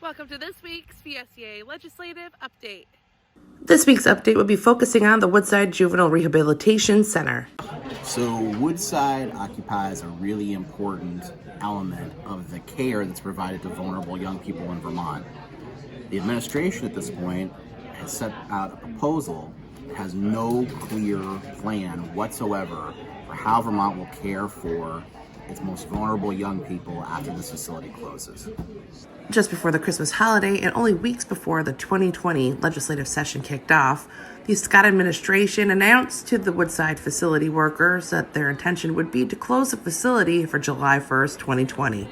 Welcome to this week's VSEA Legislative Update. This week's update will be focusing on the Woodside Juvenile Rehabilitation Center. So Woodside occupies a really important element of the care that's provided to vulnerable young people in Vermont. The administration at this point has set out a proposal that has no clear plan whatsoever for how Vermont will care for its most vulnerable young people after this facility closes. Just before the Christmas holiday and only weeks before the 2020 legislative session kicked off, the Scott administration announced to the Woodside facility workers that their intention would be to close the facility for July 1st, 2020.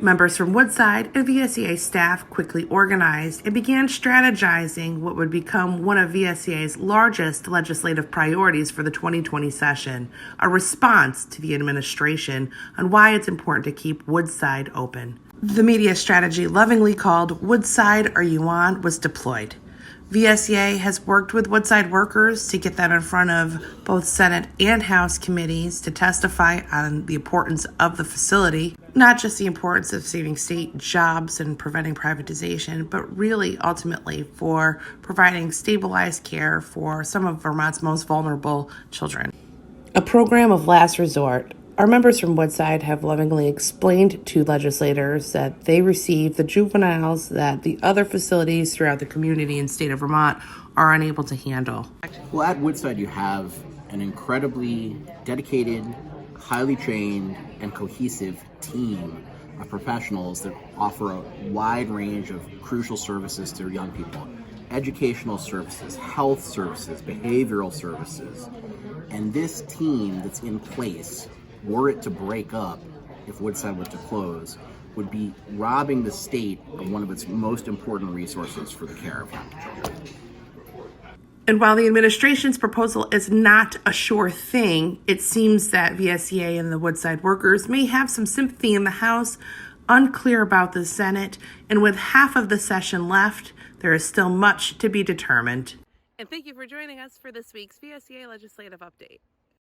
Members from Woodside and VSEA staff quickly organized and began strategizing what would become one of VSEA's largest legislative priorities for the 2020 session, a response to the administration on why it's important to keep Woodside open. The media strategy lovingly called Woodside Are You On was deployed. VSEA has worked with Woodside workers to get them in front of both Senate and House committees to testify on the importance of the facility, not just the importance of saving state jobs and preventing privatization, but really ultimately for providing stabilized care for some of Vermont's most vulnerable children. A program of last resort. Our members from Woodside have lovingly explained to legislators that they receive the juveniles that the other facilities throughout the community and state of Vermont are unable to handle. Well, at Woodside you have an incredibly dedicated, highly trained, and cohesive team of professionals that offer a wide range of crucial services to young people. Educational services, health services, behavioral services. And this team that's in place, were it to break up, if Woodside were to close, would be robbing the state of one of its most important resources for the care of young children. And while the administration's proposal is not a sure thing, it seems that VSEA and the Woodside workers may have some sympathy in the House, unclear about the Senate, and with half of the session left, there is still much to be determined. And thank you for joining us for this week's VSEA Legislative Update.